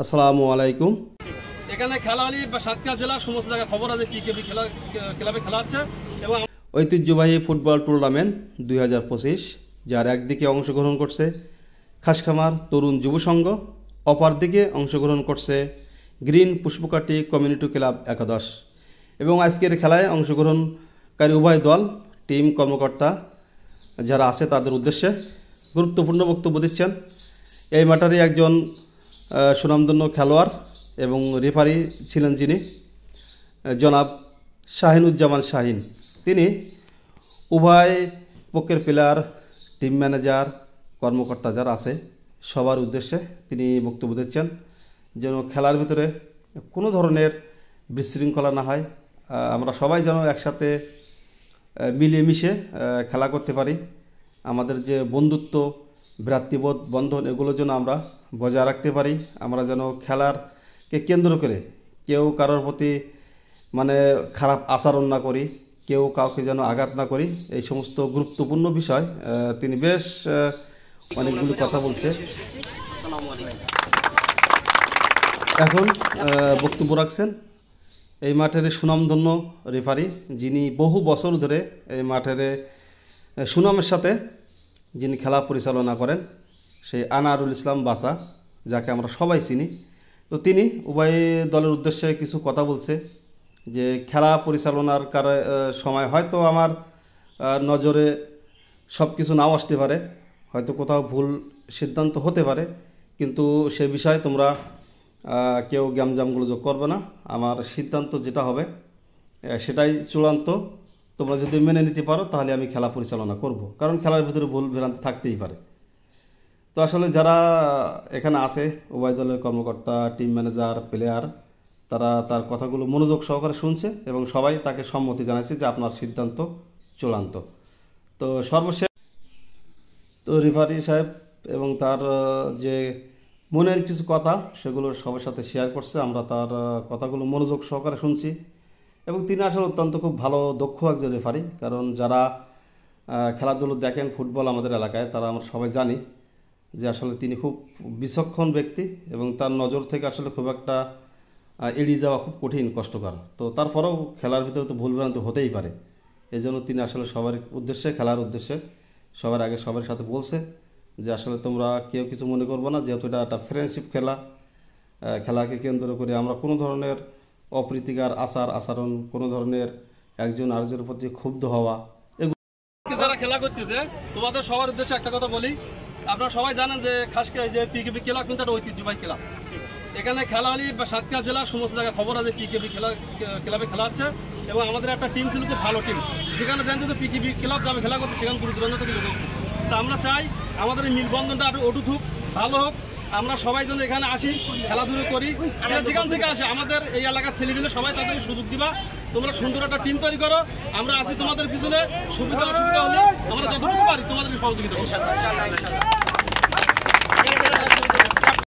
আসসালামু আলাইকুম। এখানে খেলা হলে সাতক্ষীরা জেলার সমস্ত জায়গায় খবর আছে কি ক্লাবে খেলা হচ্ছে এবং ঐতিহ্যবাহী ফুটবল টুর্নামেন্ট 2025, যার একদিকে অংশগ্রহণ করছে খাসখামার তরুণ যুব সংঘ, অপরদিকে অংশগ্রহণ করছে গ্রিন পুষ্পকাঠি কমিউনিটি ক্লাব একাদশ। এবং আজকের খেলায় অংশগ্রহণকারী উভয় দল টিম কর্মকর্তা যারা আছে তাদের উদ্দেশ্যে গুরুত্বপূর্ণ বক্তব্য দিচ্ছেন এই মাঠেরই একজন সুনামধন্য খেলোয়াড় এবং রেফারি ছিলেন যিনি জনাব শাহিনুজ্জামান শাহিন। তিনি উভয় পক্ষের প্লেয়ার, টিম ম্যানেজার, কর্মকর্তা যারা আছে সবার উদ্দেশ্যে তিনি বক্তব্য দিচ্ছেন যেন খেলার ভিতরে কোনো ধরনের বিশৃঙ্খলা না হয়, আমরা সবাই যেন একসাথে মিলেমিশে খেলা করতে পারি, আমাদের যে বন্ধুত্ব, ভ্রাতৃবোধ, বন্ধন এগুলো যেন আমরা বজায় রাখতে পারি, আমরা যেন খেলারকে কেন্দ্র করে কেউ কারোর প্রতি খারাপ আচরণ না করি, কেউ কাউকে যেন আঘাত না করি, এই সমস্ত গুরুত্বপূর্ণ বিষয় তিনি বেশ অনেকগুলো কথা বলছে। এখন বক্তব্য রাখছেন এই মাঠের সুনামধন্য রেফারি, যিনি বহু বছর ধরে এই মাঠের সুনামের সাথে যিনি খেলা পরিচালনা করেন, সেই আনারুল ইসলাম বাসা, যাকে আমরা সবাই চিনি। তো তিনি উভয় দলের উদ্দেশ্যে কিছু কথা বলছে যে খেলা পরিচালনার সময় হয়তো আমার নজরে সব কিছু নাও আসতে পারে, হয়তো কোথাও ভুল সিদ্ধান্ত হতে পারে, কিন্তু সে বিষয়ে তোমরা কেউ গ্যামজামগুলো যোগ করবে না, আমার সিদ্ধান্ত যেটা হবে সেটাই চূড়ান্ত, তোমরা যদি মেনে নিতে পারো তাহলে আমি খেলা পরিচালনা করব, কারণ খেলার ভিতরে ভুল ভ্রান্তি থাকতেই পারে। তো আসলে যারা এখানে আছে উভয় দলের কর্মকর্তা, টিম ম্যানেজার, প্লেয়ার, তারা তার কথাগুলো মনোযোগ সহকারে শুনছে এবং সবাই তাকে সম্মতি জানাইছে যে আপনার সিদ্ধান্ত চূড়ান্ত। তো সর্বশেষ তো রেফারি সাহেব এবং তার যে মনের কিছু কথা সেগুলো সবার সাথে শেয়ার করছে, আমরা তার কথাগুলো মনোযোগ সহকারে শুনছি এবং তিনি আসলে অত্যন্ত খুব ভালো দক্ষ একজন রেফারি, কারণ যারা খেলাধুলো দেখেন ফুটবল আমাদের এলাকায় তারা আমরা সবাই জানি যে আসলে তিনি খুব বিচক্ষণ ব্যক্তি এবং তার নজর থেকে আসলে খুব একটা এড়িয়ে যাওয়া খুব কঠিন, কষ্টকর। তো তারপরেও খেলার ভিতরে তো ভুলভ্রান্তি হতেই পারে, এই জন্য তিনি আসলে সবার উদ্দেশ্যে, খেলার উদ্দেশ্যে সবার আগে সবার সাথে বলছে যে আসলে তোমরা কেউ কিছু মনে করবো না, যেহেতু এটা একটা ফ্রেন্ডশিপ খেলা, খেলাকে কেন্দ্র করে আমরা কোনো ধরনের অপ্রীতিকর আচরণ, কোনো ধরনের একজন আরেকজনের প্রতি ক্ষুব্ধ হওয়া, যারা খেলা করতেছে তোমাদের সবার উদ্দেশ্যে একটা কথা বলি, আপনারা সবাই জানেন যে খাস করে যে পিকেবি ক্লাব কিন্তু একটা ঐতিহ্যবাহী ক্লাব। এখানে খেলা হলে সাতক্ষীরা জেলার সমস্ত জায়গায় খবর আছে পিকেবি ক্লাবে খেলা হচ্ছে এবং আমাদের একটা টিম ছিল খুব ভালো টিম, যেখানে জানছে যে পিকেবি ক্লাব যাবে খেলা করতে সেখানে দূর থেকে লোক। তা আমরা চাই আমাদের এই মিলবন্ধনটা একটু অটুট হোক, ভালো হোক, আমরা সবাই যেন এখানে আসি, খেলাধুলো করি, যেখান থেকে আসে আমাদের এই এলাকার ছেলেমেলে সবাই তাদেরকে সুযোগ দিবা, তোমরা সুন্দর একটা টিম তৈরি করো, আমরা আছি তোমাদের পিছনে, সুবিধা অসুবিধা হলে আমরা যতটুকু পারি তোমাদের সহযোগিতা করব।